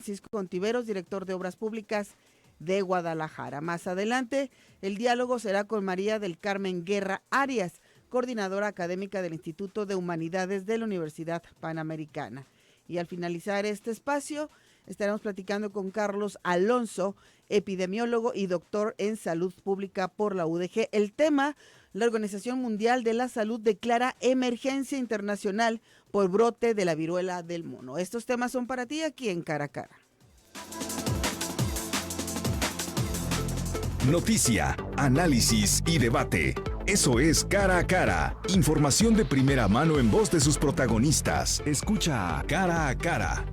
Francisco Ontiveros, director de Obras Públicas de Guadalajara. Más adelante, el diálogo será con María del Carmen Guerra Arias, coordinadora académica del Instituto de Humanidades de la Universidad Panamericana. Y al finalizar este espacio, estaremos platicando con Carlos Alonso, epidemiólogo y doctor en salud pública por la UDG. El tema: la Organización Mundial de la Salud declara emergencia internacional por brote de la viruela del mono. Estos temas son para ti aquí en Cara a Cara. Noticia, análisis y debate. Eso es Cara a Cara. Información de primera mano en voz de sus protagonistas. Escucha Cara a Cara.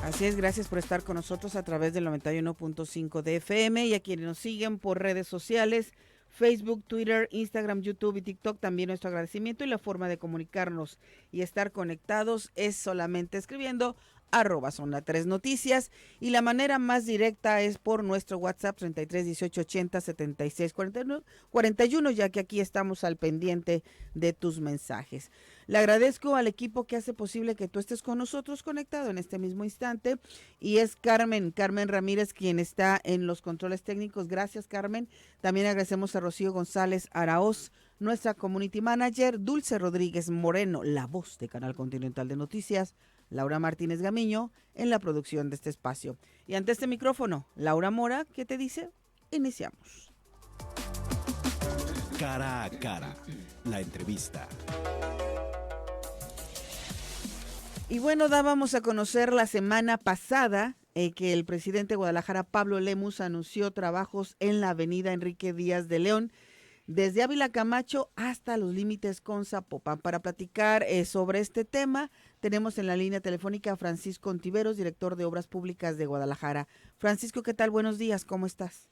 Así es, gracias por estar con nosotros a través del 91.5 de FM y a quienes nos siguen por redes sociales, Facebook, Twitter, Instagram, YouTube y TikTok. También nuestro agradecimiento, y la forma de comunicarnos y estar conectados es solamente escribiendo @Zona 3 Noticias, y la manera más directa es por nuestro WhatsApp 33 18 80 76 41, ya que aquí estamos al pendiente de tus mensajes. Le agradezco al equipo que hace posible que tú estés con nosotros conectado en este mismo instante, y es Carmen Ramírez quien está en los controles técnicos. Gracias, Carmen. También agradecemos a Rocío González Araoz, nuestra community manager, Dulce Rodríguez Moreno, la voz de Canal Continental de Noticias, Laura Martínez Gamiño en la producción de este espacio. Y ante este micrófono, Laura Mora, ¿qué te dice? Iniciamos. Cara a Cara, la entrevista. Y bueno, dábamos a conocer la semana pasada que el presidente de Guadalajara, Pablo Lemus, anunció trabajos en la avenida Enrique Díaz de León, desde Ávila Camacho hasta los límites con Zapopan. Para platicar sobre este tema, tenemos en la línea telefónica a Francisco Ontiveros, director de Obras Públicas de Guadalajara. Francisco, ¿qué tal? Buenos días, ¿cómo estás?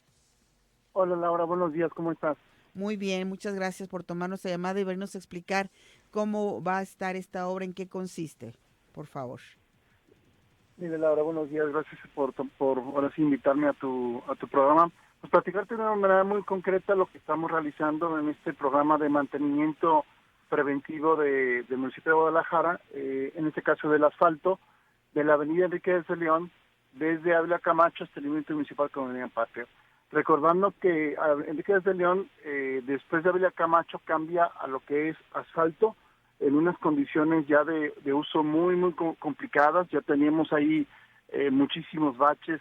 Hola Laura, buenos días, ¿cómo estás? Muy bien, muchas gracias por tomar nuestra llamada y venirnos a explicar cómo va a estar esta obra, en qué consiste, por favor. Mire Laura, buenos días, gracias por ahora sí invitarme a tu programa. Pues platicarte de una manera muy concreta lo que estamos realizando en este programa de mantenimiento preventivo del municipio de Guadalajara, en este caso del asfalto, de la avenida Enrique de León, desde Ávila Camacho hasta el límite municipal con Avenida Patria. Recordando que Enrique de León, después de Ávila Camacho, cambia a lo que es asfalto, en unas condiciones ya de uso muy complicadas. Ya teníamos ahí muchísimos baches,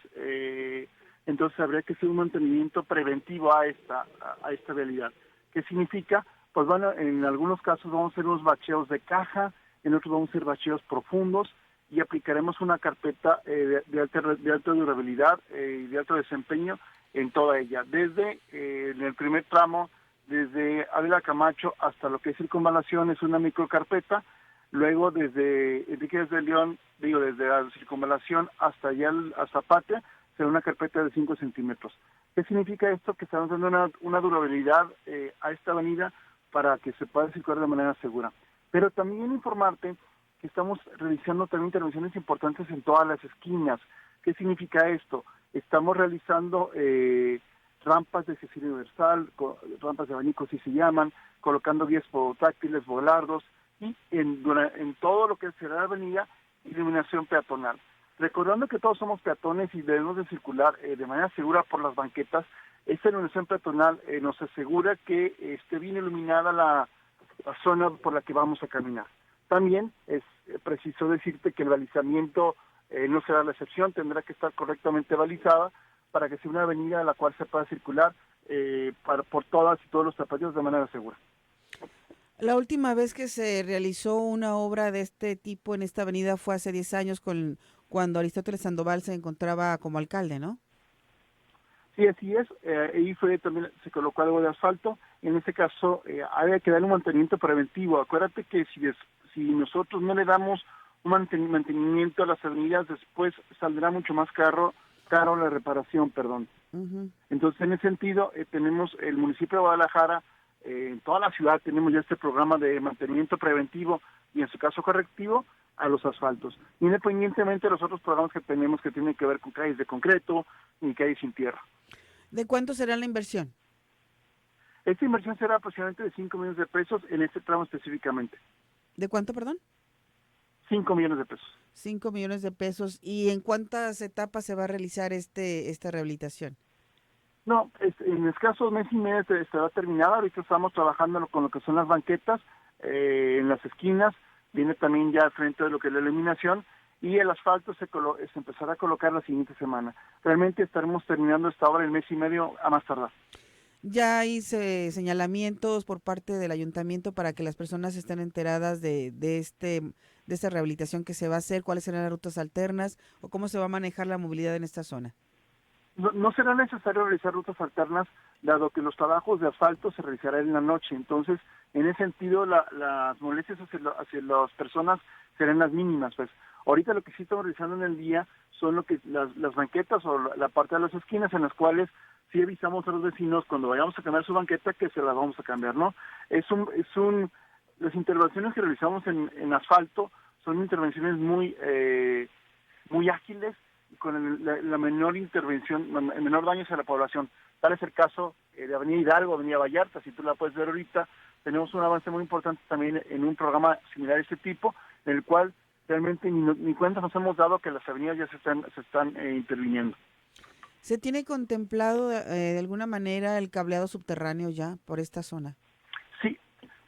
entonces habría que hacer un mantenimiento preventivo a esta vialidad. ¿Qué significa? Pues bueno, en algunos casos vamos a hacer unos bacheos de caja, en otros vamos a hacer bacheos profundos, y aplicaremos una carpeta de alta durabilidad y de alto desempeño en toda ella, desde en el primer tramo, desde Ávila Camacho hasta lo que es Circunvalación, es una microcarpeta. Luego desde Enrique de León, desde la Circunvalación hasta allá hasta Patria, será una carpeta de 5 centímetros. ¿Qué significa esto? Que estamos dando una durabilidad a esta avenida para que se pueda circular de manera segura. Pero también informarte que estamos realizando también intervenciones importantes en todas las esquinas. ¿Qué significa esto? Estamos realizando rampas de acceso universal, rampas de abanico si se llaman, colocando vías podotáctiles, volardos, y en todo lo que será la avenida, iluminación peatonal. Recordando que todos somos peatones y debemos de circular de manera segura por las banquetas, esta iluminación peatonal nos asegura que esté bien iluminada la zona por la que vamos a caminar. También es preciso decirte que el balizamiento no será la excepción, tendrá que estar correctamente balizada para que sea una avenida a la cual se pueda circular por todas y todos los zapatillos de manera segura. La última vez que se realizó una obra de este tipo en esta avenida fue hace 10 años cuando Aristóteles Sandoval se encontraba como alcalde, ¿no? Sí, así es. Ahí también se colocó algo de asfalto. En este caso, había que darle un mantenimiento preventivo. Acuérdate que si nosotros no le damos un mantenimiento a las avenidas, después saldrá mucho más caro la reparación, perdón. Uh-huh. Entonces, en ese sentido, tenemos el municipio de Guadalajara, en toda la ciudad tenemos ya este programa de mantenimiento preventivo y en su caso correctivo a los asfaltos, independientemente de los otros programas que tenemos que tienen que ver con calles de concreto y calles sin tierra. ¿De cuánto será la inversión? Esta inversión será aproximadamente de 5 millones de pesos en este tramo específicamente. ¿De cuánto, perdón? 5 millones de pesos. 5 millones de pesos. ¿Y en cuántas etapas se va a realizar esta rehabilitación? No, en escasos mes y medio estará terminada. Ahorita estamos trabajando con lo que son las banquetas en las esquinas. Viene también ya al frente de lo que es la iluminación y el asfalto se empezará a colocar la siguiente semana. Realmente estaremos terminando esta obra en mes y medio a más tardar. Ya hay señalamientos por parte del ayuntamiento para que las personas estén enteradas de esta rehabilitación que se va a hacer, cuáles serán las rutas alternas o cómo se va a manejar la movilidad en esta zona. No será necesario realizar rutas alternas, dado que los trabajos de asfalto se realizarán en la noche. Entonces, en ese sentido, las molestias hacia las personas serán las mínimas. Pues ahorita lo que sí estamos realizando en el día son lo que las banquetas o la parte de las esquinas en las cuales sí avisamos a los vecinos cuando vayamos a cambiar su banqueta que se la vamos a cambiar, ¿no? Las intervenciones que realizamos en asfalto son intervenciones muy ágiles, con la menor intervención, el menor daño hacia la población. Tal es el caso de Avenida Hidalgo, Avenida Vallarta, si tú la puedes ver ahorita, tenemos un avance muy importante también en un programa similar a este tipo, en el cual realmente ni cuenta nos hemos dado que las avenidas ya se están interviniendo. ¿Se tiene contemplado de alguna manera el cableado subterráneo ya por esta zona? Sí,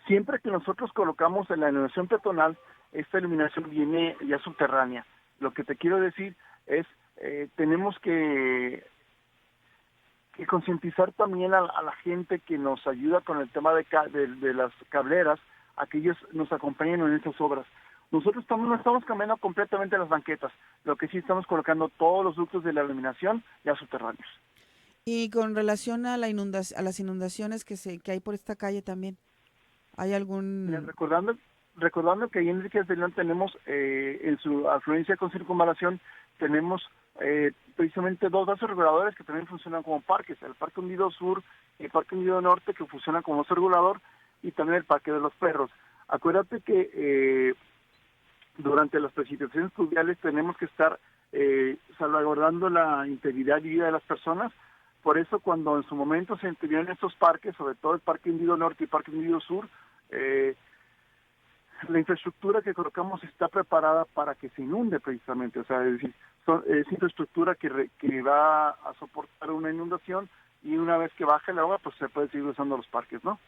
siempre que nosotros colocamos en la iluminación peatonal, esta iluminación viene ya subterránea. Lo que te quiero decir es, tenemos que concientizar también a la gente que nos ayuda con el tema de las cableras, a que ellos nos acompañen en estas obras. Nosotros no estamos cambiando completamente las banquetas, lo que sí estamos colocando todos los ductos de la iluminación ya subterráneos. Y con relación a las inundaciones que hay por esta calle también, ¿hay algún...? Recordando que ahí en Enriquez de León tenemos, en su afluencia con circunvalación, tenemos precisamente dos vasos reguladores que también funcionan como parques, el Parque Hundido Sur y el Parque Hundido Norte, que funcionan como vaso regulador, y también el Parque de los Perros. Acuérdate que durante las precipitaciones pluviales tenemos que estar salvaguardando la integridad y vida de las personas. Por eso, cuando en su momento se intervienen estos parques, sobre todo el Parque Hundido Norte y el Parque Hundido Sur, la infraestructura que colocamos está preparada para que se inunde precisamente. O sea, es decir, es infraestructura que va a soportar una inundación, y una vez que baje el agua, pues se puede seguir usando los parques, ¿no?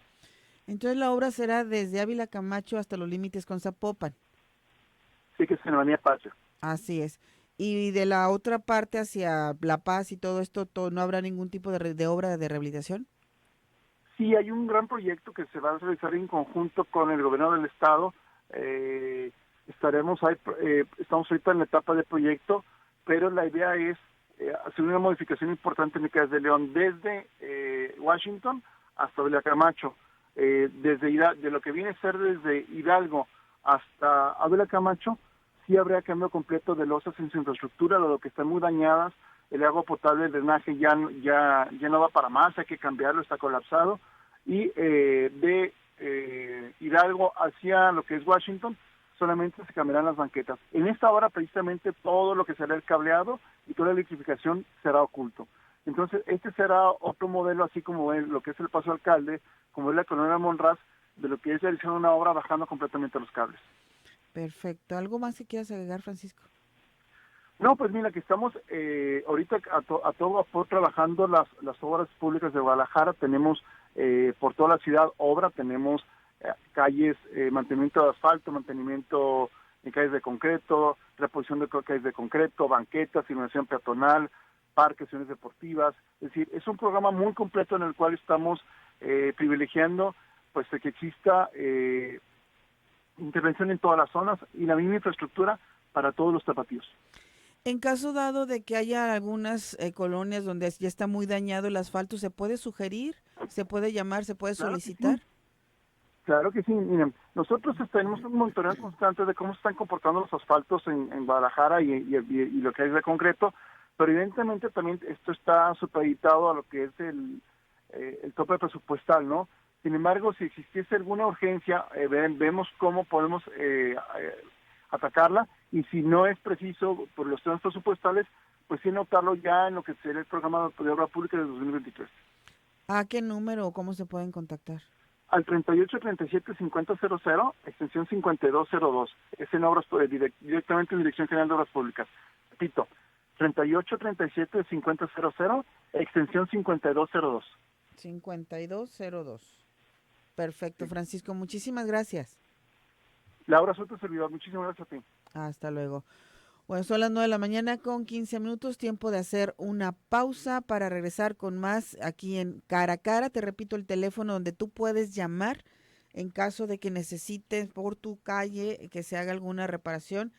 Entonces la obra será desde Ávila Camacho hasta los límites con Zapopan. Sí, que es en la Avenida Patria. Así es. Y de la otra parte hacia La Paz y todo esto, ¿no habrá ningún tipo de obra de rehabilitación? Sí, hay un gran proyecto que se va a realizar en conjunto con el gobierno del estado. Estamos ahorita en la etapa de proyecto, pero la idea es hacer una modificación importante en Enriquez de León desde Washington hasta Ávila Camacho, de lo que viene a ser desde Hidalgo hasta Ávila Camacho. Sí habría cambio completo de losas en su infraestructura, lo que están muy dañadas. El agua potable, el drenaje ya no va para más, hay que cambiarlo, está colapsado. Y de Hidalgo hacia lo que es Washington, solamente se cambiarán las banquetas. En esta hora, precisamente, todo lo que será el cableado y toda la electrificación será oculto. Entonces, este será otro modelo, así como lo que es el Paso Alcalde, como es la Colonia Monraz, de lo que es realizar una obra bajando completamente los cables. Perfecto. ¿Algo más que quieras agregar, Francisco? No, pues mira, que estamos ahorita a todo vapor trabajando las obras públicas de Guadalajara. Tenemos por toda la ciudad obra, tenemos calles, mantenimiento de asfalto, mantenimiento de calles de concreto, reposición de calles de concreto, banquetas, iluminación peatonal, parques, zonas deportivas. Es decir, es un programa muy completo en el cual estamos privilegiando pues de que exista intervención en todas las zonas y la misma infraestructura para todos los tapatíos. En caso dado de que haya algunas colonias donde ya está muy dañado el asfalto, ¿se puede sugerir? ¿Se puede llamar? ¿Se puede solicitar? Claro que sí. Miren, nosotros tenemos un monitoreo constante de cómo se están comportando los asfaltos en Guadalajara y lo que hay de concreto, pero evidentemente también esto está supeditado a lo que es el tope presupuestal, ¿no? Sin embargo, si existiese alguna urgencia, vemos cómo podemos atacarla, y si no es preciso por los temas presupuestales, pues sí notarlo ya en lo que será el programa de obra pública de 2023. ¿A qué número o cómo se pueden contactar? al 3837-5000, extensión 5202. Es en obras, directamente en Dirección General de Obras Públicas. Repito, 3837-5000, extensión 5202. 5202. Perfecto, Sí. Francisco, muchísimas gracias. Laura Soto, servidor, muchísimas gracias a ti. Hasta luego. Bueno, son las 9 de la mañana con 15 minutos, tiempo de hacer una pausa para regresar con más aquí en Cara a Cara. Te repito el teléfono donde tú puedes llamar en caso de que necesites por tu calle que se haga alguna reparación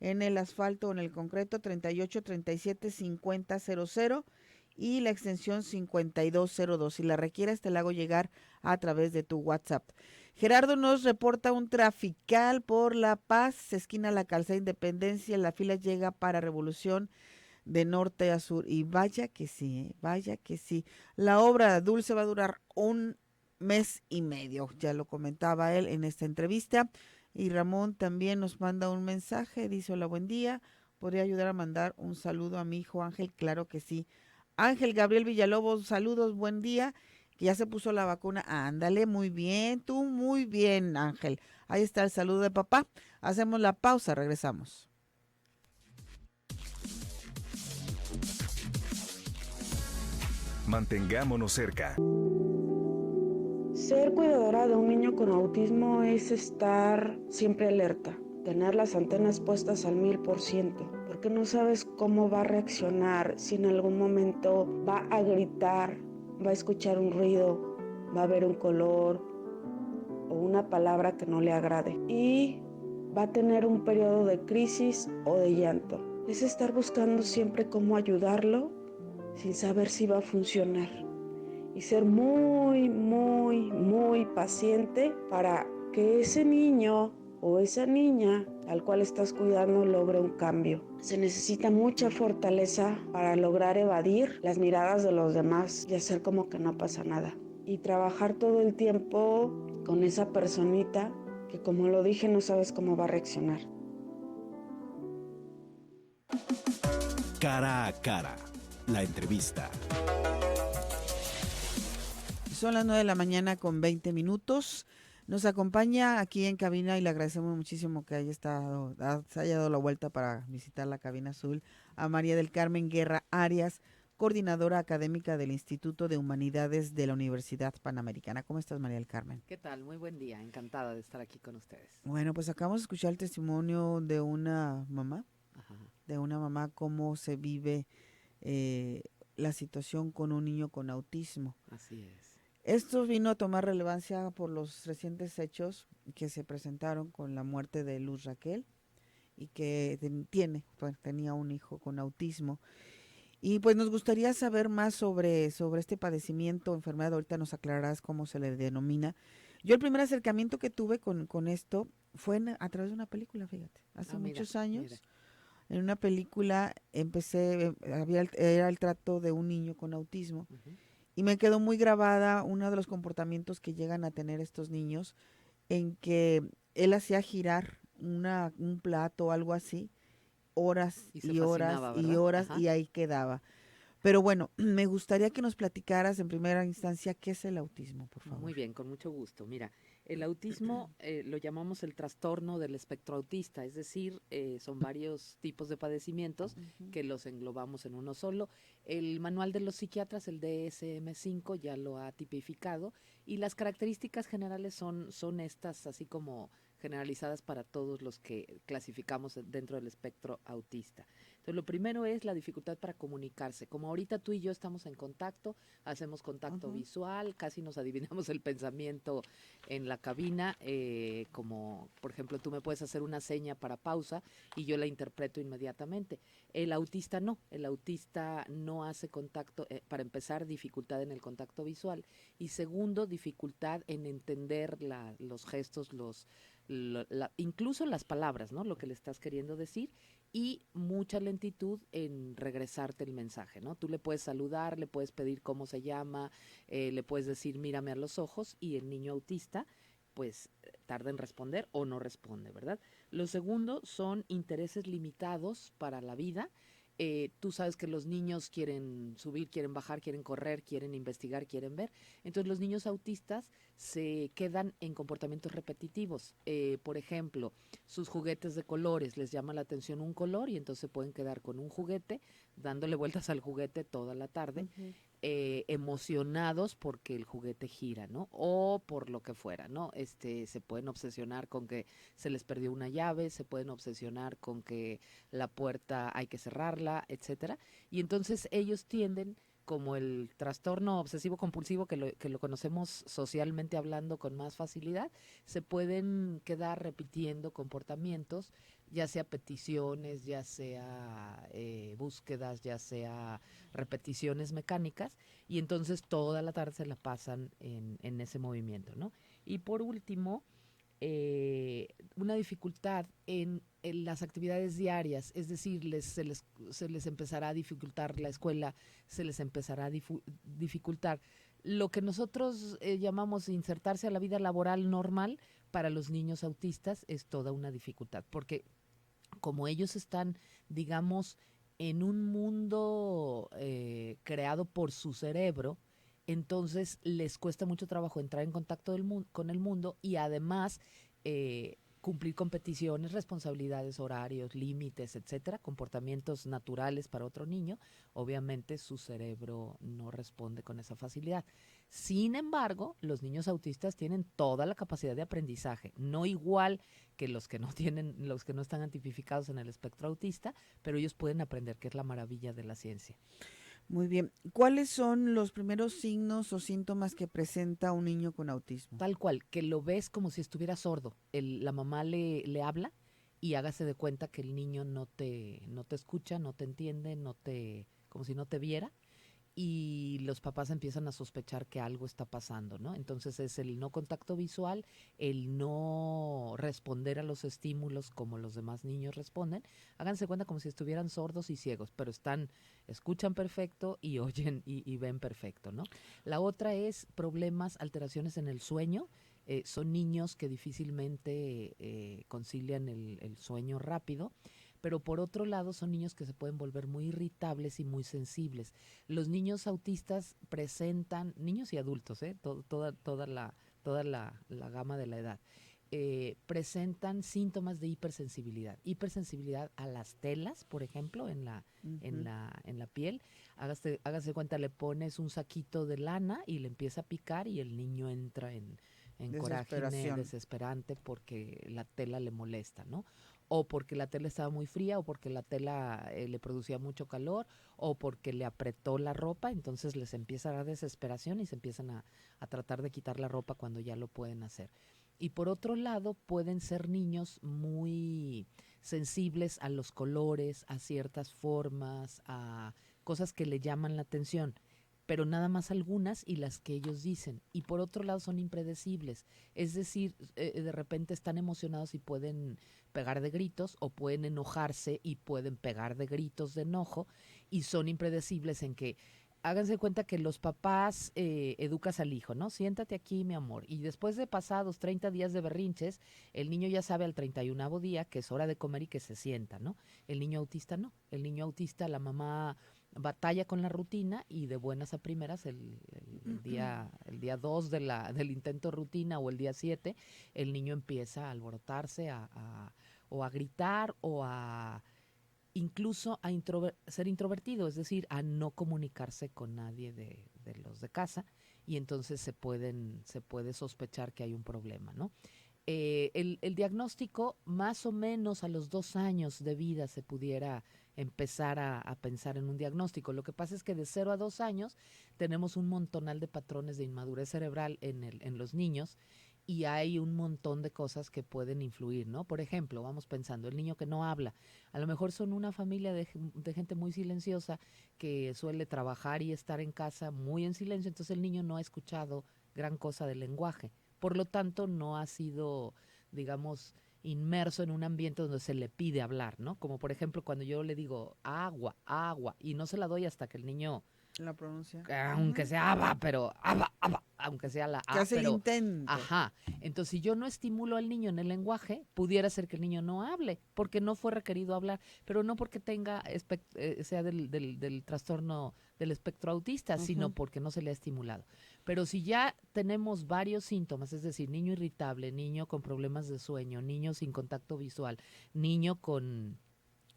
en el asfalto o en el concreto, 3837-5000 y la extensión 5202. Si la requieres, te la hago llegar a través de tu WhatsApp. Gerardo nos reporta un trafical por La Paz, esquina La Calzada Independencia, la fila llega para Revolución de norte a sur. Y vaya que sí, vaya que sí. La obra Dulce va a durar un mes y medio, ya lo comentaba él en esta entrevista. Y Ramón también nos manda un mensaje, dice: hola, buen día, ¿podría ayudar a mandar un saludo a mi hijo Ángel? Claro que sí. Ángel Gabriel Villalobos, saludos, buen día, que ya se puso la vacuna. Ándale, muy bien, tú muy bien, Ángel. Ahí está el saludo de papá. Hacemos la pausa, regresamos. Mantengámonos cerca. Ser cuidadora de un niño con autismo es estar siempre alerta, tener las antenas puestas al 1000%, porque no sabes cómo va a reaccionar, si en algún momento va a gritar, va a escuchar un ruido, va a ver un color o una palabra que no le agrade y va a tener un periodo de crisis o de llanto. Es estar buscando siempre cómo ayudarlo sin saber si va a funcionar. Y ser muy, muy, muy paciente para que ese niño o esa niña al cual estás cuidando logre un cambio. Se necesita mucha fortaleza para lograr evadir las miradas de los demás y hacer como que no pasa nada. Y trabajar todo el tiempo con esa personita que, como lo dije, no sabes cómo va a reaccionar. Cara a Cara, la entrevista. Son las 9 de la mañana con 20 minutos. Nos acompaña aquí en cabina y le agradecemos muchísimo que se haya dado la vuelta para visitar la cabina azul, a María del Carmen Guerra Arias, coordinadora académica del Instituto de Humanidades de la Universidad Panamericana. ¿Cómo estás, María del Carmen? ¿Qué tal? Muy buen día, encantada de estar aquí con ustedes. Bueno, pues acabamos de escuchar el testimonio de una mamá, Ajá. cómo se vive la situación con un niño con autismo. Así es. Esto vino a tomar relevancia por los recientes hechos que se presentaron con la muerte de Luz Raquel y que tenía un hijo con autismo. Y pues nos gustaría saber más sobre este padecimiento, enfermedad. Ahorita nos aclararás cómo se le denomina. Yo el primer acercamiento que tuve con esto fue a través de una película, fíjate, hace muchos años. Mira. En una película era el trato de un niño con autismo. Uh-huh. Y me quedó muy grabada uno de los comportamientos que llegan a tener estos niños, en que él hacía girar un plato o algo así, horas y horas y horas, y ahí quedaba. Pero bueno, me gustaría que nos platicaras en primera instancia qué es el autismo, por favor. Muy bien, con mucho gusto. Mira, el autismo lo llamamos el trastorno del espectro autista, es decir, son varios tipos de padecimientos que los englobamos en uno solo. El manual de los psiquiatras, el DSM-5, ya lo ha tipificado y las características generales son estas, así como generalizadas para todos los que clasificamos dentro del espectro autista. Entonces, lo primero es la dificultad para comunicarse. Como ahorita tú y yo estamos en contacto, hacemos contacto visual, casi nos adivinamos el pensamiento en la cabina, como por ejemplo tú me puedes hacer una seña para pausa y yo la interpreto inmediatamente. El autista no hace contacto, para empezar, dificultad en el contacto visual y segundo, dificultad en entender los gestos, incluso las palabras, ¿no? Lo que le estás queriendo decir y mucha lentitud en regresarte el mensaje, ¿no? Tú le puedes saludar, le puedes pedir cómo se llama, le puedes decir mírame a los ojos y el niño autista pues tarda en responder o no responde, ¿verdad? Lo segundo son intereses limitados para la vida, Tú sabes que los niños quieren subir, quieren bajar, quieren correr, quieren investigar, quieren ver. Entonces los niños autistas se quedan en comportamientos repetitivos. Por ejemplo, sus juguetes de colores, les llama la atención un color y entonces se pueden quedar con un juguete, dándole vueltas al juguete toda la tarde, emocionados porque el juguete gira, ¿no? O por lo que fuera, ¿no? Se pueden obsesionar con que se les perdió una llave, se pueden obsesionar con que la puerta hay que cerrarla, etcétera. Y entonces ellos tienden, como el trastorno obsesivo compulsivo que lo conocemos socialmente hablando con más facilidad, se pueden quedar repitiendo comportamientos, ya sea peticiones, ya sea búsquedas, ya sea repeticiones mecánicas, y entonces toda la tarde se la pasan en ese movimiento, ¿no? Y por último, una dificultad en las actividades diarias, es decir, se les empezará a dificultar la escuela, se les empezará a dificultar lo que nosotros llamamos insertarse a la vida laboral normal. Para los niños autistas es toda una dificultad, porque como ellos están, digamos, en un mundo creado por su cerebro, entonces les cuesta mucho trabajo entrar en contacto con el mundo y además cumplir competiciones, responsabilidades, horarios, límites, etcétera, comportamientos naturales para otro niño. Obviamente su cerebro no responde con esa facilidad. Sin embargo, los niños autistas tienen toda la capacidad de aprendizaje, no igual que los que no tienen, los que no están tipificados en el espectro autista, pero ellos pueden aprender, que es la maravilla de la ciencia. Muy bien. ¿Cuáles son los primeros signos o síntomas que presenta un niño con autismo? Tal cual, que lo ves como si estuviera sordo. La mamá le habla y hágase de cuenta que el niño no te escucha, no te entiende, como si no te viera. Y los papás empiezan a sospechar que algo está pasando, ¿no? Entonces es el no contacto visual, el no responder a los estímulos como los demás niños responden. Háganse cuenta como si estuvieran sordos y ciegos, pero escuchan perfecto y oyen y ven perfecto, ¿no? La otra es problemas, alteraciones en el sueño. Son niños que difícilmente concilian el sueño rápido, pero por otro lado son niños que se pueden volver muy irritables y muy sensibles. Los niños autistas presentan, niños y adultos, toda la gama de la edad, presentan síntomas de hipersensibilidad a las telas, por ejemplo, en la piel. Hágase cuenta, le pones un saquito de lana y le empieza a picar y el niño entra en coraje desesperante porque la tela le molesta, ¿no? O porque la tela estaba muy fría, o porque la tela le producía mucho calor, o porque le apretó la ropa, entonces les empieza a dar desesperación y se empiezan a tratar de quitar la ropa cuando ya lo pueden hacer. Y por otro lado, pueden ser niños muy sensibles a los colores, a ciertas formas, a cosas que le llaman la atención, pero nada más algunas y las que ellos dicen. Y por otro lado son impredecibles, es decir, de repente están emocionados y pueden pegar de gritos, o pueden enojarse y pueden pegar de gritos de enojo, y son impredecibles en que háganse cuenta que los papás educas al hijo, ¿no? Siéntate aquí, mi amor. Y después de pasados 30 días de berrinches, el niño ya sabe al 31º día que es hora de comer y que se sienta, ¿no? El niño autista no. El niño autista, la mamá batalla con la rutina y de buenas a primeras el día 2 del intento rutina o el día 7, el niño empieza a alborotarse, o a gritar, o a incluso a ser introvertido, es decir, a no comunicarse con nadie de los de casa, y entonces se puede sospechar que hay un problema, ¿no? El diagnóstico, más o menos a los 2 años de vida se pudiera empezar a pensar en un diagnóstico. Lo que pasa es que de 0 a 2 años tenemos un montonal de patrones de inmadurez cerebral en los niños, y hay un montón de cosas que pueden influir, ¿no? Por ejemplo, vamos pensando, el niño que no habla, a lo mejor son una familia de gente muy silenciosa que suele trabajar y estar en casa muy en silencio, entonces el niño no ha escuchado gran cosa del lenguaje. Por lo tanto, no ha sido, digamos, inmerso en un ambiente donde se le pide hablar, ¿no? Como por ejemplo cuando yo le digo agua, agua, y no se la doy hasta que el niño La pronuncia. Aunque sea aba, pero aba, aunque sea la Que A, hace el pero intento. ajá. Entonces, si yo no estimulo al niño en el lenguaje, pudiera ser que el niño no hable, porque no fue requerido hablar, pero no porque sea del trastorno del espectro autista, sino porque no se le ha estimulado. Pero si ya tenemos varios síntomas, es decir, niño irritable, niño con problemas de sueño, niño sin contacto visual, niño con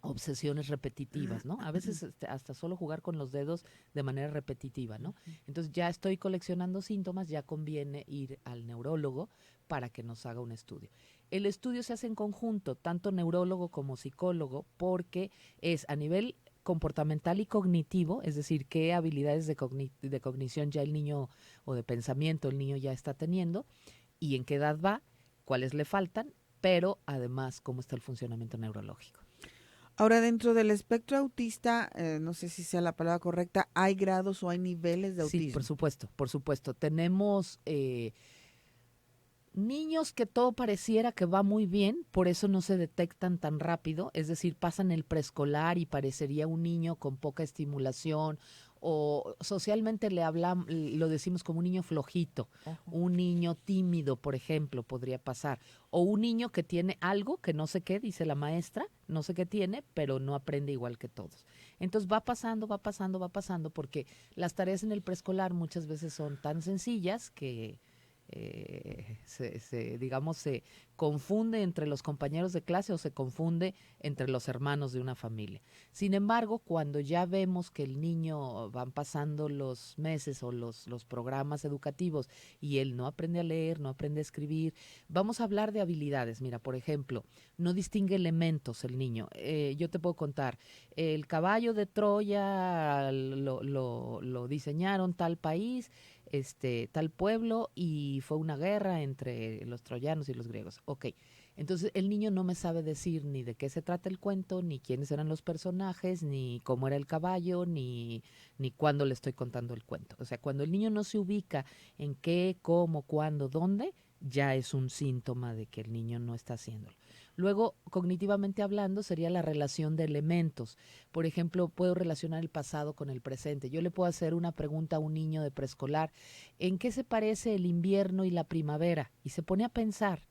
obsesiones repetitivas, ¿no? A veces hasta solo jugar con los dedos de manera repetitiva, ¿no? Entonces ya estoy coleccionando síntomas, ya conviene ir al neurólogo para que nos haga un estudio. El estudio se hace en conjunto, tanto neurólogo como psicólogo, porque es a nivel comportamental y cognitivo, es decir, qué habilidades de cognición ya el niño o de pensamiento el niño ya está teniendo y en qué edad va, cuáles le faltan, pero además cómo está el funcionamiento neurológico. Ahora, dentro del espectro autista, no sé si sea la palabra correcta, ¿hay grados o hay niveles de autismo? Sí, por supuesto, por supuesto. Tenemos niños que todo pareciera que va muy bien, por eso no se detectan tan rápido, es decir, pasan el preescolar y parecería un niño con poca estimulación o socialmente lo decimos como un niño flojito, un niño tímido, por ejemplo, podría pasar, o un niño que tiene algo que no sé qué, dice la maestra, no sé qué tiene, pero no aprende igual que todos. Entonces va pasando, porque las tareas en el preescolar muchas veces son tan sencillas que se confunde entre los compañeros de clase o se confunde entre los hermanos de una familia. Sin embargo, cuando ya vemos que el niño van pasando los meses o los programas educativos y él no aprende a leer, no aprende a escribir, vamos a hablar de habilidades. Mira, por ejemplo, no distingue elementos el niño. Yo te puedo contar, el caballo de Troya lo diseñaron tal país, tal pueblo y fue una guerra entre los troyanos y los griegos. Ok, entonces el niño no me sabe decir ni de qué se trata el cuento, ni quiénes eran los personajes, ni cómo era el caballo, ni cuándo le estoy contando el cuento. O sea, cuando el niño no se ubica en qué, cómo, cuándo, dónde, ya es un síntoma de que el niño no está haciéndolo. Luego, cognitivamente hablando, sería la relación de elementos. Por ejemplo, puedo relacionar el pasado con el presente. Yo le puedo hacer una pregunta a un niño de preescolar, ¿en qué se parece el invierno y la primavera? Y se pone a pensar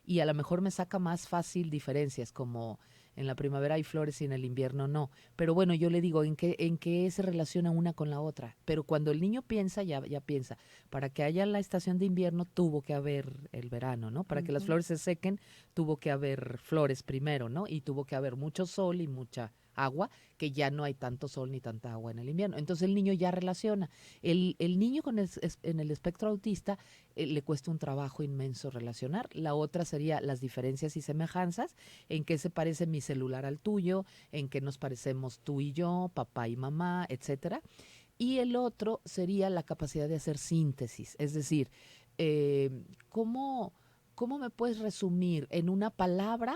y a lo mejor me saca más fácil diferencias, como en la primavera hay flores y en el invierno no. Pero bueno, yo le digo, ¿en qué se relaciona una con la otra? Pero cuando el niño piensa, ya piensa, para que haya la estación de invierno tuvo que haber el verano, ¿no? Para que las flores se sequen, tuvo que haber flores primero, ¿no? Y tuvo que haber mucho sol y mucha agua, que ya no hay tanto sol ni tanta agua en el invierno. Entonces el niño ya relaciona. El niño en el espectro autista le cuesta un trabajo inmenso relacionar. La otra sería las diferencias y semejanzas, en qué se parece mi celular al tuyo, en qué nos parecemos tú y yo, papá y mamá, etcétera. Y el otro sería la capacidad de hacer síntesis, es decir, ¿cómo me puedes resumir en una palabra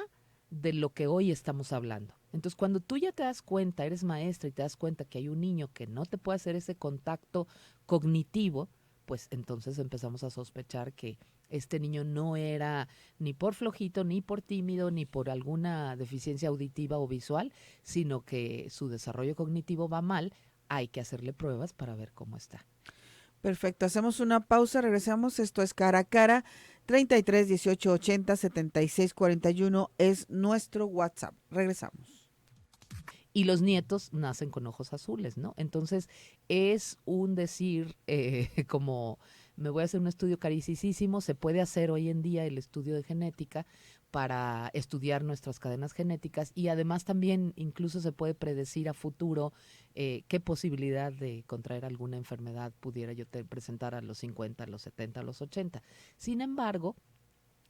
de lo que hoy estamos hablando? Entonces, cuando tú ya te das cuenta, eres maestra y te das cuenta que hay un niño que no te puede hacer ese contacto cognitivo, pues entonces empezamos a sospechar que este niño no era ni por flojito, ni por tímido, ni por alguna deficiencia auditiva o visual, sino que su desarrollo cognitivo va mal. Hay que hacerle pruebas para ver cómo está. Perfecto, hacemos una pausa, regresamos. Esto es Cara a Cara. 33 18 80 76 41 es nuestro WhatsApp. Regresamos. Y los nietos nacen con ojos azules, ¿no? Entonces es un decir como me voy a hacer un estudio carísimo. Se puede hacer hoy en día el estudio de genética para estudiar nuestras cadenas genéticas y además también incluso se puede predecir a futuro qué posibilidad de contraer alguna enfermedad pudiera yo presentar a los 50, a los 70, a los 80. Sin embargo,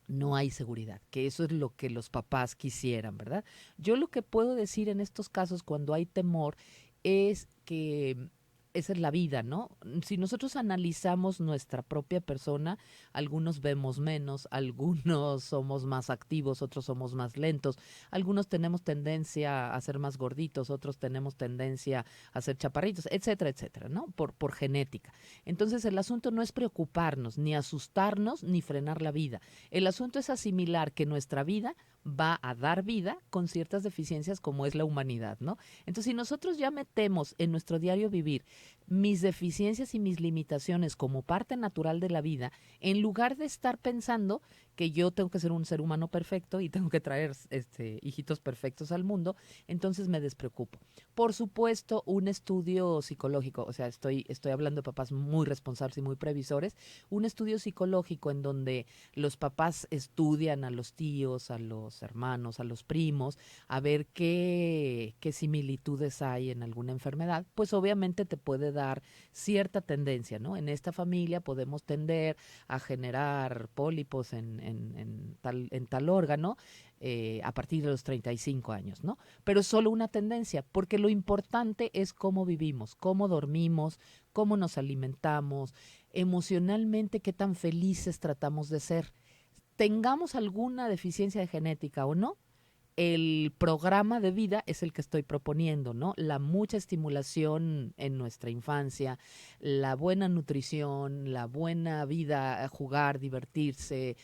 no hay seguridad, que eso es lo que los papás quisieran, ¿verdad? Yo lo que puedo decir en estos casos cuando hay temor es que esa es la vida, ¿no? Si nosotros analizamos nuestra propia persona, algunos vemos menos, algunos somos más activos, otros somos más lentos, algunos tenemos tendencia a ser más gorditos, otros tenemos tendencia a ser chaparritos, etcétera, etcétera, ¿no? Por genética. Entonces el asunto no es preocuparnos, ni asustarnos, ni frenar la vida. El asunto es asimilar que nuestra vida va a dar vida con ciertas deficiencias como es la humanidad, ¿no? Entonces, si nosotros ya metemos en nuestro diario vivir mis deficiencias y mis limitaciones como parte natural de la vida, en lugar de estar pensando que yo tengo que ser un ser humano perfecto y tengo que traer hijitos perfectos al mundo, entonces me despreocupo. Por supuesto, un estudio psicológico, o sea, estoy hablando de papás muy responsables y muy previsores, un estudio psicológico en donde los papás estudian a los tíos, a los hermanos, a los primos, a ver qué similitudes hay en alguna enfermedad, pues obviamente te puede dar cierta tendencia, ¿no? En esta familia podemos tender a generar pólipos en tal órgano a partir de los 35 años, ¿no? Pero es solo una tendencia, porque lo importante es cómo vivimos, cómo dormimos, cómo nos alimentamos, emocionalmente qué tan felices tratamos de ser. Tengamos alguna deficiencia de genética o no, el programa de vida es el que estoy proponiendo, ¿no? La mucha estimulación en nuestra infancia, la buena nutrición, la buena vida, jugar, divertirse,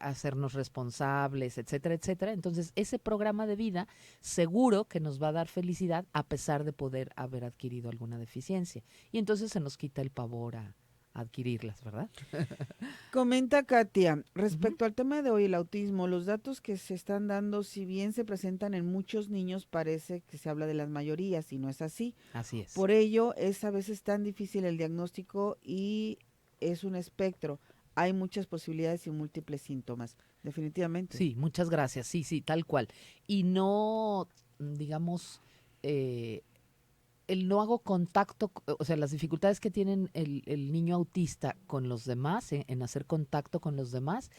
hacernos responsables, etcétera, etcétera. Entonces, ese programa de vida seguro que nos va a dar felicidad a pesar de poder haber adquirido alguna deficiencia. Y entonces se nos quita el pavor a adquirirlas, ¿verdad? Comenta Katia, Ujú. respecto al tema de hoy, el autismo, los datos que se están dando, si bien se presentan en muchos niños, parece que se habla de las mayorías y no es así. Así es. Por ello, es a veces tan difícil el diagnóstico y es un espectro. Hay muchas posibilidades y múltiples síntomas, definitivamente. Sí, muchas gracias. Sí, sí, tal cual. Y no, digamos, eh, el no hago contacto, o sea, las dificultades que tienen el niño autista con los demás, en hacer contacto con los demás,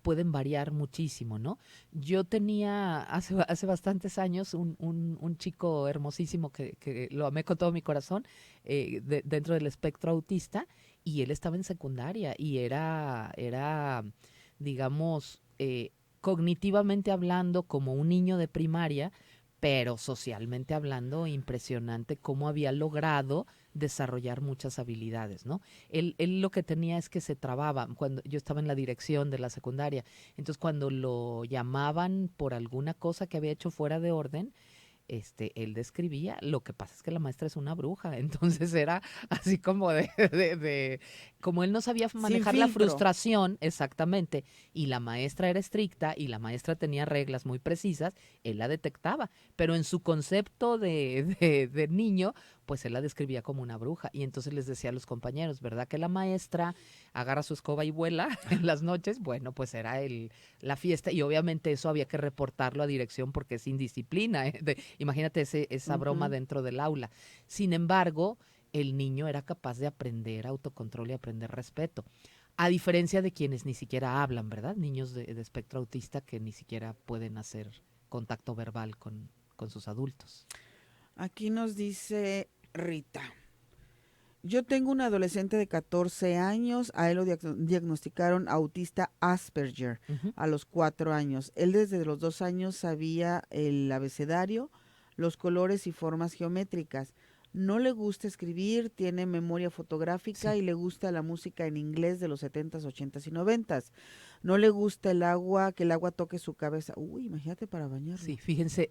pueden variar muchísimo, ¿no? Yo tenía hace bastantes años un chico hermosísimo que lo amé con todo mi corazón dentro del espectro autista y él estaba en secundaria y era digamos, cognitivamente hablando como un niño de primaria, pero socialmente hablando, impresionante cómo había logrado desarrollar muchas habilidades, ¿no? Él lo que tenía es que se trababa, cuando yo estaba en la dirección de la secundaria, entonces cuando lo llamaban por alguna cosa que había hecho fuera de orden, él describía, lo que pasa es que la maestra es una bruja, entonces era así como como él no sabía Sin manejar la filtro. frustración, exactamente, y la maestra era estricta y la maestra tenía reglas muy precisas, él la detectaba, pero en su concepto de niño, pues él la describía como una bruja, y entonces les decía a los compañeros, ¿verdad que la maestra agarra su escoba y vuela en las noches? Bueno, pues era la fiesta, y obviamente eso había que reportarlo a dirección porque es indisciplina, ¿eh? Imagínate esa broma Ujú. dentro del aula. Sin embargo, el niño era capaz de aprender autocontrol y aprender respeto. A diferencia de quienes ni siquiera hablan, ¿verdad? Niños de espectro autista que ni siquiera pueden hacer contacto verbal con sus adultos. Aquí nos dice Rita. Yo tengo un adolescente de 14 años, a él lo diagnosticaron autista Asperger Ujú. a los 4 años. Él desde los 2 años sabía el abecedario, los colores y formas geométricas. No le gusta escribir, tiene memoria fotográfica Sí. y le gusta la música en inglés de los 70s, 80s y 90s. No le gusta el agua, que el agua toque su cabeza. Uy, imagínate para bañarlo. Sí, fíjense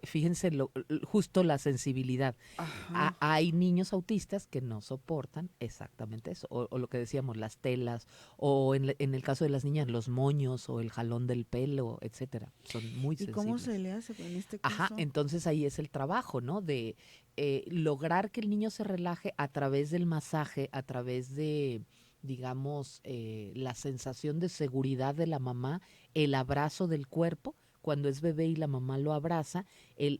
justo la sensibilidad. Ajá. Hay niños autistas que no soportan exactamente eso, o lo que decíamos, las telas, o en el caso de las niñas, los moños, o el jalón del pelo, etcétera. Son muy ¿Y cómo se sensibles. le hace en este Ajá, caso? entonces ahí es el trabajo, ¿no? De lograr que el niño se relaje a través del masaje, a través de, digamos, la sensación de seguridad de la mamá, el abrazo del cuerpo, cuando es bebé y la mamá lo abraza,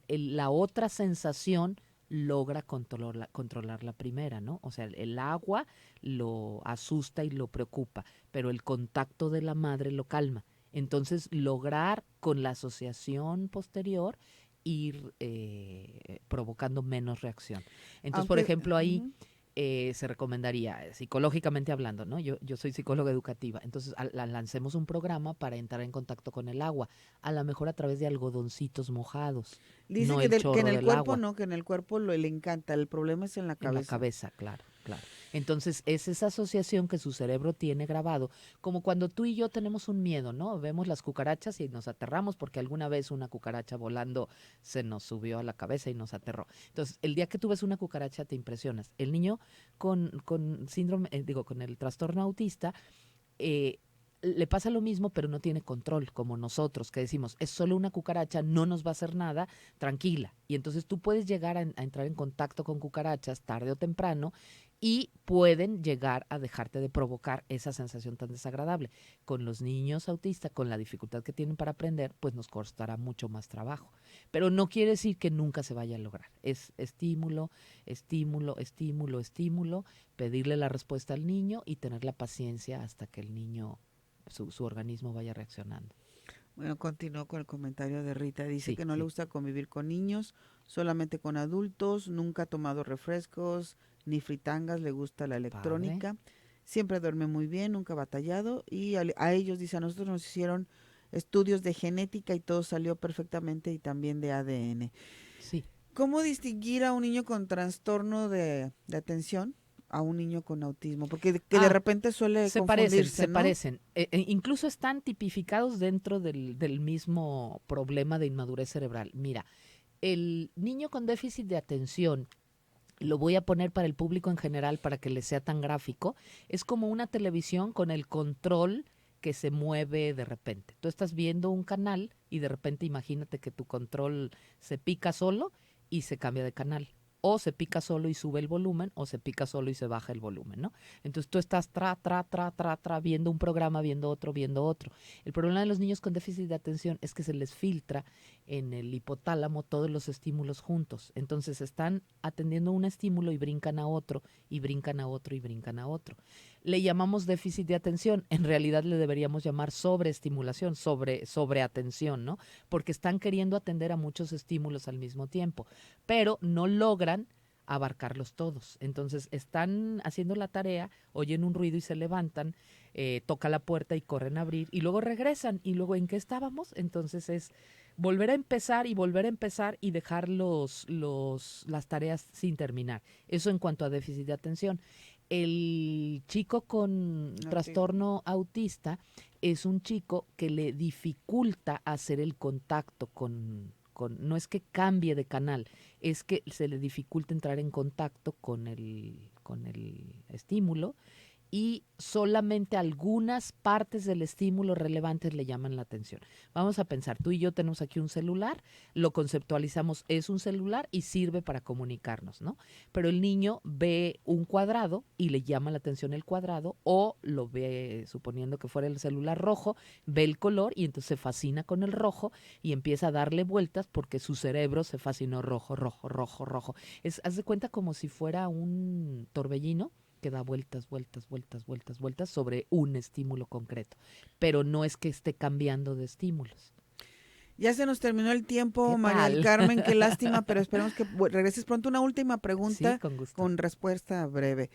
la otra sensación logra controlar la primera, ¿no? O sea, el agua lo asusta y lo preocupa, pero el contacto de la madre lo calma. Entonces, lograr con la asociación posterior ir provocando menos reacción. Entonces, por Aunque, ejemplo, ahí ujú. se recomendaría, psicológicamente hablando, ¿no? Yo soy psicóloga educativa, entonces lancemos un programa para entrar en contacto con el agua, a lo mejor a través de algodoncitos mojados, Dice no que, el que en chorro el del cuerpo agua, no, que en el cuerpo le encanta, el problema es en la en la cabeza. cabeza, claro, claro. Entonces, es esa asociación que su cerebro tiene grabado, como cuando tú y yo tenemos un miedo, ¿no? Vemos las cucarachas y nos aterramos porque alguna vez una cucaracha volando se nos subió a la cabeza y nos aterró. Entonces, el día que tú ves una cucaracha te impresionas. El niño con síndrome, con el trastorno autista, le pasa lo mismo, pero no tiene control, como nosotros, que decimos, es solo una cucaracha, no nos va a hacer nada, tranquila. Y entonces tú puedes llegar a entrar en contacto con cucarachas tarde o temprano y pueden llegar a dejarte de provocar esa sensación tan desagradable. Con los niños autistas, con la dificultad que tienen para aprender, pues nos costará mucho más trabajo. Pero no quiere decir que nunca se vaya a lograr. Es estímulo, estímulo, estímulo, estímulo, pedirle la respuesta al niño y tener la paciencia hasta que el niño, su organismo vaya reaccionando. Bueno, continúo con el comentario de Rita. Dice Sí, que no le gusta convivir con niños, solamente con adultos, nunca ha tomado refrescos ni fritangas, le gusta la electrónica, siempre duerme muy bien, nunca ha batallado y a ellos, dice, a nosotros nos hicieron estudios de genética y todo salió perfectamente y también de ADN. Sí. ¿Cómo distinguir a un niño con trastorno de atención a un niño con autismo? Porque de repente suele confundirse, se ¿no? parecen. Incluso están tipificados dentro del mismo problema de inmadurez cerebral. Mira, el niño con déficit de atención, lo voy a poner para el público en general para que les sea tan gráfico, es como una televisión con el control que se mueve de repente. Tú estás viendo un canal y de repente imagínate que tu control se pica solo y se cambia de canal. O se pica solo y sube el volumen, o se pica solo y se baja el volumen, ¿no? Entonces tú estás viendo un programa, viendo otro. El problema de los niños con déficit de atención es que se les filtra en el hipotálamo todos los estímulos juntos. Entonces están atendiendo un estímulo y brincan a otro, y brincan a otro, y brincan a otro. Le llamamos déficit de atención, en realidad le deberíamos llamar sobreestimulación, sobreatención, ¿no? Porque están queriendo atender a muchos estímulos al mismo tiempo, pero no logran abarcarlos todos. Entonces están haciendo la tarea, oyen un ruido y se levantan, toca la puerta y corren a abrir, y luego regresan, y luego ¿en qué estábamos? Entonces es volver a empezar y dejar las tareas sin terminar. Eso en cuanto a déficit de atención. El chico con trastorno autista es un chico que le dificulta hacer el contacto no es que cambie de canal, es que se le dificulta entrar en contacto con el estímulo, y solamente algunas partes del estímulo relevantes le llaman la atención. Vamos a pensar, tú y yo tenemos aquí un celular, lo conceptualizamos, es un celular y sirve para comunicarnos, ¿no? Pero el niño ve un cuadrado y le llama la atención el cuadrado, o lo ve, suponiendo que fuera el celular rojo, ve el color y entonces se fascina con el rojo y empieza a darle vueltas porque su cerebro se fascinó rojo. Haz de cuenta como si fuera un torbellino que da vueltas sobre un estímulo concreto, pero no es que esté cambiando de estímulos. Ya se nos terminó el tiempo, María del Carmen, qué lástima, pero esperemos que regreses pronto. Una última pregunta, sí, con respuesta breve.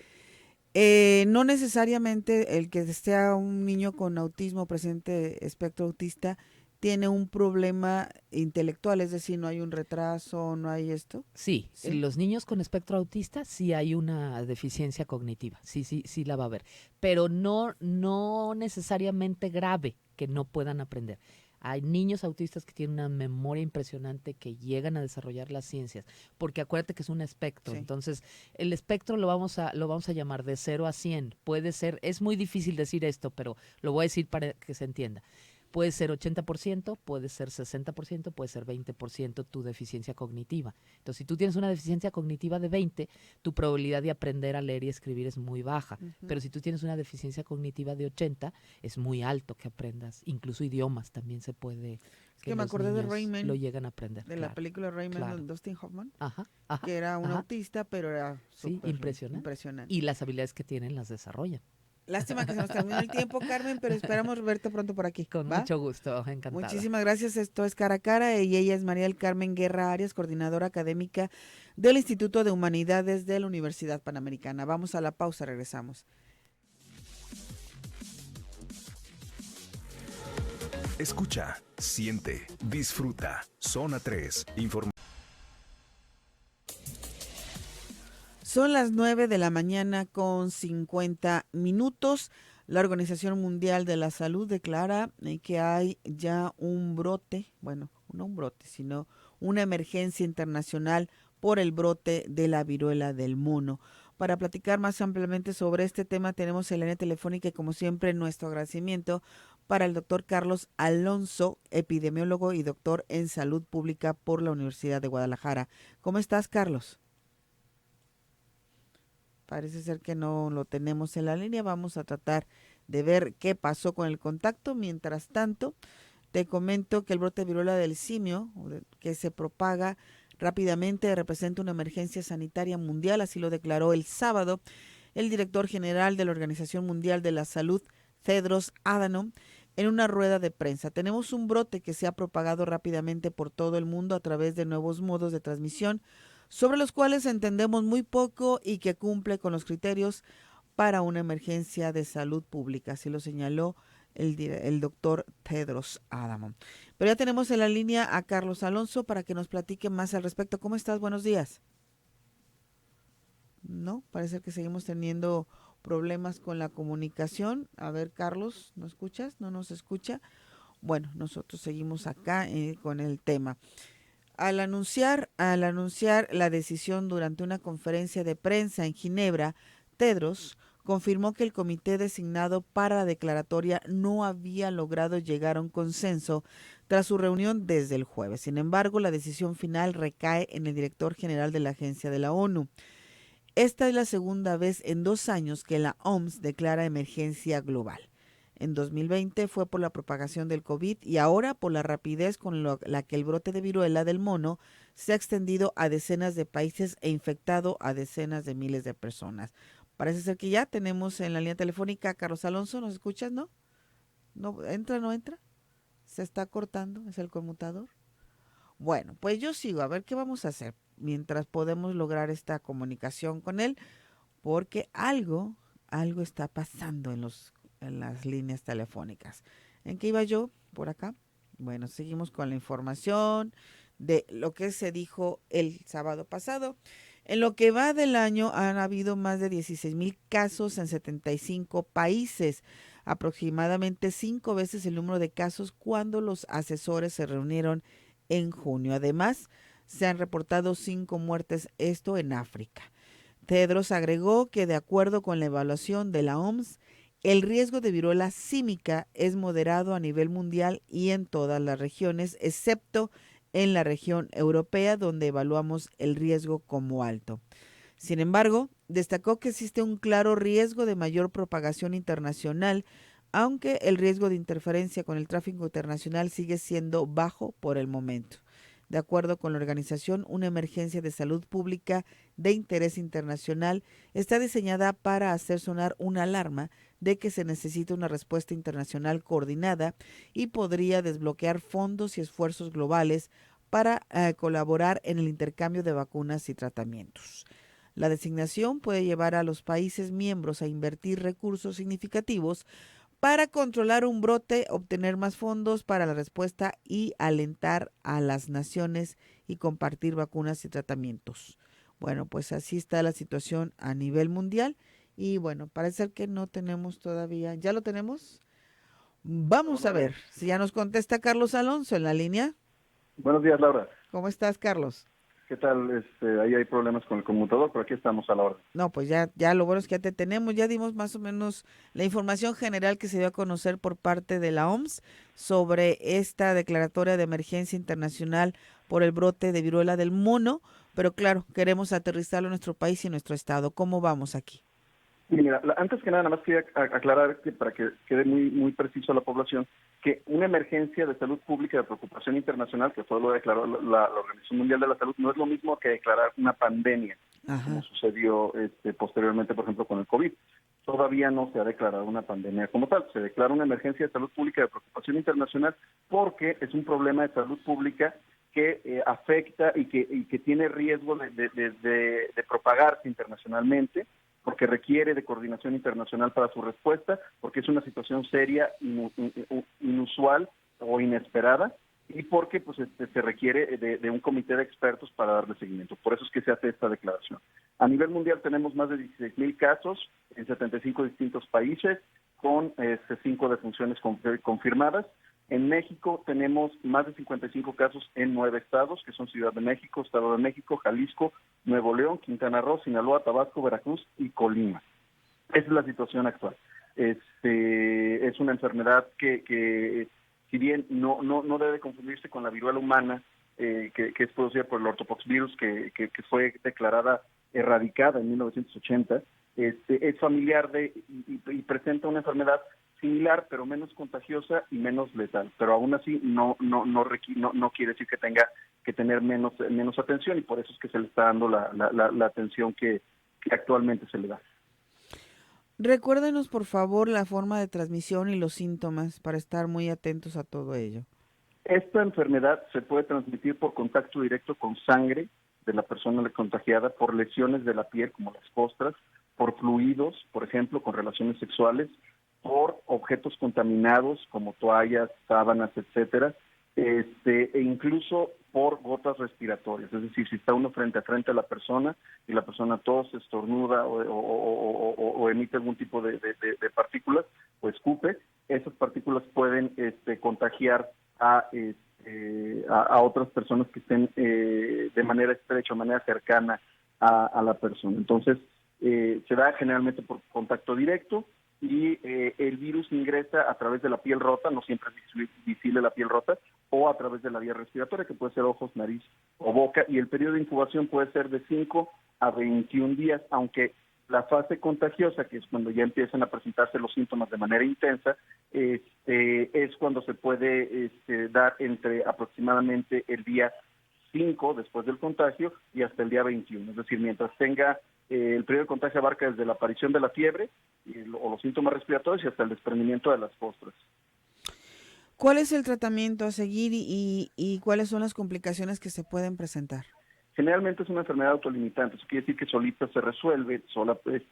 No necesariamente el que sea un niño con autismo, presente espectro autista, tiene un problema intelectual, es decir, no hay un retraso, no hay esto. Sí, los niños con espectro autista sí hay una deficiencia cognitiva, sí la va a haber, pero no necesariamente grave que no puedan aprender. Hay niños autistas que tienen una memoria impresionante, que llegan a desarrollar las ciencias, porque acuérdate que es un espectro. Sí. Entonces, el espectro lo vamos a llamar de 0 a 100. Puede ser, es muy difícil decir esto, pero lo voy a decir para que se entienda. Puede ser 80%, puede ser 60%, puede ser 20% tu deficiencia cognitiva. Entonces, si tú tienes una deficiencia cognitiva de 20, tu probabilidad de aprender a leer y escribir es muy baja. Uh-huh. Pero si tú tienes una deficiencia cognitiva de 80, es muy alto que aprendas. Incluso idiomas también se puede. Es que me acordé de Rayman. Lo llegan a aprender. De la película Rayman de Dustin Hoffman. Ajá, que era un autista, pero era súper impresionante. Y las habilidades que tienen las desarrollan. Lástima que se nos terminó el tiempo, Carmen, pero esperamos verte pronto por aquí. Con mucho gusto, encantada. Muchísimas gracias. Esto es Cara a Cara y ella es María del Carmen Guerra Arias, coordinadora académica del Instituto de Humanidades de la Universidad Panamericana. Vamos a la pausa, regresamos. Escucha, siente, disfruta. Zona 3, Son las 9 de la mañana con 50 minutos. La Organización Mundial de la Salud declara que hay ya un brote, bueno, no un brote, sino una emergencia internacional por el brote de la viruela del mono. Para platicar más ampliamente sobre este tema tenemos en la línea telefónica y como siempre nuestro agradecimiento para el doctor Carlos Alonso, epidemiólogo y doctor en salud pública por la Universidad de Guadalajara. ¿Cómo estás, Carlos? Parece ser que no lo tenemos en la línea. Vamos a tratar de ver qué pasó con el contacto. Mientras tanto, te comento que el brote de viruela del simio, que se propaga rápidamente, representa una emergencia sanitaria mundial, así lo declaró el sábado el director general de la Organización Mundial de la Salud, Tedros Adhanom, en una rueda de prensa. Tenemos un brote que se ha propagado rápidamente por todo el mundo a través de nuevos modos de transmisión, sobre los cuales entendemos muy poco y que cumple con los criterios para una emergencia de salud pública, así lo señaló el doctor Tedros Adhanom. Pero ya tenemos en la línea a Carlos Alonso para que nos platique más al respecto. ¿Cómo estás? Buenos días. No, parece que seguimos teniendo problemas con la comunicación. A ver, Carlos, ¿no escuchas? ¿No nos escucha? Bueno, nosotros seguimos acá con el tema. Al anunciar la decisión durante una conferencia de prensa en Ginebra, Tedros confirmó que el comité designado para la declaratoria no había logrado llegar a un consenso tras su reunión desde el jueves. Sin embargo, la decisión final recae en el director general de la agencia de la ONU. Esta es la segunda vez en 2 años que la OMS declara emergencia global. En 2020 fue por la propagación del COVID y ahora por la rapidez con la que el brote de viruela del mono se ha extendido a decenas de países e infectado a decenas de miles de personas. Parece ser que ya tenemos en la línea telefónica a Carlos Alonso. ¿Nos escuchas, no? ¿No entra, no entra? ¿Se está cortando? ¿Es el conmutador? Bueno, pues yo sigo. A ver qué vamos a hacer mientras podemos lograr esta comunicación con él, porque algo está pasando en las líneas telefónicas. ¿En qué iba yo? Por acá. Bueno, seguimos con la información de lo que se dijo el sábado pasado. En lo que va del año han habido más de 16,000 casos en 75 países, aproximadamente 5 veces el número de casos cuando los asesores se reunieron en junio. Además, se han reportado 5 muertes, esto en África. Tedros agregó que de acuerdo con la evaluación de la OMS, el riesgo de viruela símica es moderado a nivel mundial y en todas las regiones, excepto en la región europea, donde evaluamos el riesgo como alto. Sin embargo, destacó que existe un claro riesgo de mayor propagación internacional, aunque el riesgo de interferencia con el tráfico internacional sigue siendo bajo por el momento. De acuerdo con la organización, una emergencia de salud pública de interés internacional está diseñada para hacer sonar una alarma de que se necesita una respuesta internacional coordinada y podría desbloquear fondos y esfuerzos globales para colaborar en el intercambio de vacunas y tratamientos. La designación puede llevar a los países miembros a invertir recursos significativos para controlar un brote, obtener más fondos para la respuesta y alentar a las naciones y compartir vacunas y tratamientos. Bueno, pues así está la situación a nivel mundial y bueno, parece que no tenemos todavía, ¿ya lo tenemos? Vamos a ver si ya nos contesta Carlos Alonso en la línea. Buenos días, Laura. ¿Cómo estás, Carlos? ¿Qué tal? Ahí hay problemas con el conmutador, pero aquí estamos a la orden. No, pues ya lo bueno es que ya te tenemos, ya dimos más o menos la información general que se dio a conocer por parte de la OMS sobre esta declaratoria de emergencia internacional por el brote de viruela del mono, pero claro, queremos aterrizarlo en nuestro país y en nuestro estado. ¿Cómo vamos aquí? Mira, antes que nada más quería aclarar que para que quede muy preciso a la población, que una emergencia de salud pública de preocupación internacional, que fue lo declaró la Organización Mundial de la Salud, no es lo mismo que declarar una pandemia, como sucedió posteriormente, por ejemplo, con el COVID. Todavía no se ha declarado una pandemia como tal, se declara una emergencia de salud pública de preocupación internacional porque es un problema de salud pública que afecta y que tiene riesgo de propagarse internacionalmente, porque requiere de coordinación internacional para su respuesta, porque es una situación seria, inusual o inesperada, y porque pues se requiere de un comité de expertos para darle seguimiento. Por eso es que se hace esta declaración. A nivel mundial tenemos más de 16,000 casos en 75 distintos países, con 5 defunciones confirmadas. En México tenemos más de 55 casos en 9 estados, que son Ciudad de México, Estado de México, Jalisco, Nuevo León, Quintana Roo, Sinaloa, Tabasco, Veracruz y Colima. Esa es la situación actual. Es una enfermedad que si bien no debe confundirse con la viruela humana, que es producida por el ortopoxvirus, que fue declarada erradicada en 1980, es familiar y presenta una enfermedad similar, pero menos contagiosa y menos letal. Pero aún así no quiere decir que tenga que tener menos atención, y por eso es que se le está dando la atención que actualmente se le da. Recuérdenos, por favor, la forma de transmisión y los síntomas para estar muy atentos a todo ello. Esta enfermedad se puede transmitir por contacto directo con sangre de la persona contagiada, por lesiones de la piel como las costras, por fluidos, por ejemplo, con relaciones sexuales, por objetos contaminados como toallas, sábanas, etcétera, e incluso por gotas respiratorias. Es decir, si está uno frente a frente a la persona y la persona tose, estornuda o emite algún tipo de partículas o escupe, esas partículas pueden contagiar a otras personas que estén de manera estrecha, de manera cercana a la persona. Entonces, se da generalmente por contacto directo, y el virus ingresa a través de la piel rota, no siempre es visible la piel rota, o a través de la vía respiratoria, que puede ser ojos, nariz o boca, y el periodo de incubación puede ser de 5 a 21 días, aunque la fase contagiosa, que es cuando ya empiezan a presentarse los síntomas de manera intensa, es cuando se puede dar entre aproximadamente el día 5 después del contagio y hasta el día 21, es decir, mientras tenga el periodo de contagio abarca desde la aparición de la fiebre o los síntomas respiratorios y hasta el desprendimiento de las costras. ¿Cuál es el tratamiento a seguir y cuáles son las complicaciones que se pueden presentar? Generalmente es una enfermedad autolimitante, eso quiere decir que solita se resuelve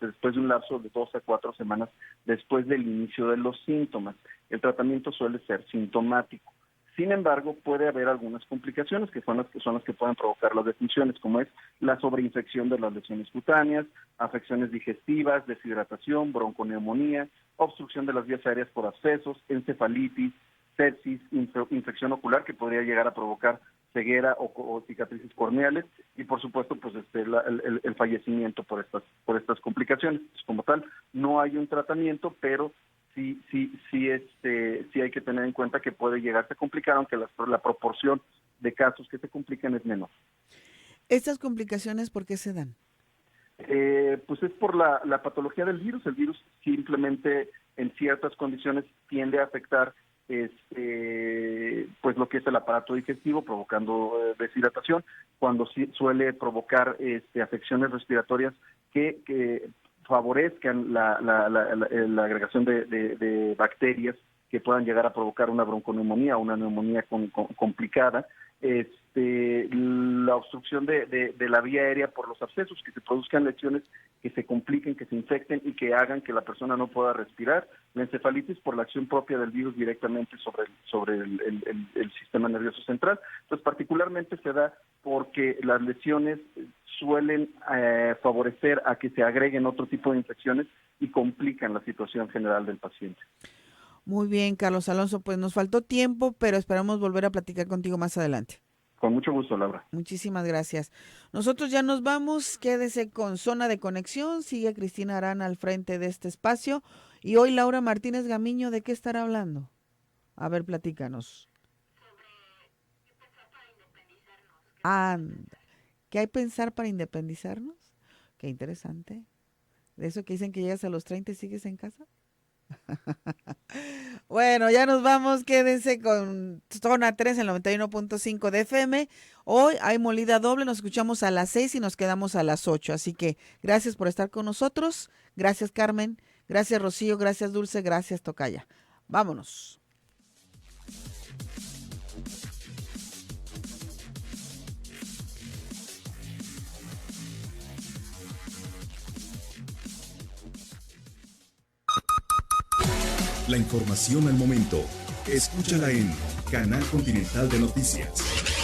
después de un lapso de 2 a 4 semanas después del inicio de los síntomas. El tratamiento suele ser sintomático. Sin embargo, puede haber algunas complicaciones que son las que pueden provocar las defunciones, como es la sobreinfección de las lesiones cutáneas, afecciones digestivas, deshidratación, bronconeumonía, obstrucción de las vías aéreas por abscesos, encefalitis, sepsis, infección ocular que podría llegar a provocar ceguera o cicatrices corneales, y por supuesto pues el fallecimiento por estas complicaciones. Como tal, no hay un tratamiento, pero sí hay que tener en cuenta que puede llegarse a complicar, aunque la proporción de casos que se complican es menor. ¿Estas complicaciones por qué se dan? Pues es por la patología del virus. El virus simplemente en ciertas condiciones tiende a afectar pues lo que es el aparato digestivo, provocando deshidratación, cuando suele provocar afecciones respiratorias que favorezcan la agregación de bacterias que puedan llegar a provocar una bronconeumonía o una neumonía complicada, la obstrucción de la vía aérea por los abscesos, que se produzcan lesiones que se compliquen, que se infecten y que hagan que la persona no pueda respirar, la encefalitis por la acción propia del virus directamente sobre el sistema nervioso central. Entonces, particularmente se da porque las lesiones suelen favorecer a que se agreguen otro tipo de infecciones y complican la situación general del paciente. Muy bien, Carlos Alonso, pues nos faltó tiempo, pero esperamos volver a platicar contigo más adelante. Con mucho gusto, Laura. Muchísimas gracias. Nosotros ya nos vamos, quédese con Zona de Conexión, sigue Cristina Arana al frente de este espacio, y hoy Laura Martínez Gamiño, ¿de qué estará hablando? A ver, platícanos. ¿Qué hay pensar para independizarnos? Qué interesante. ¿De eso que dicen que llegas a los 30 y sigues en casa? Bueno, ya nos vamos, quédense con Zona 3 en 91.5 de FM. Hoy hay molida doble, nos escuchamos a las 6 y nos quedamos a las 8, así que gracias por estar con nosotros, gracias Carmen, gracias Rocío, gracias Dulce, gracias Tocaya. Vámonos. La información al momento, Escúchala en Canal Continental de Noticias.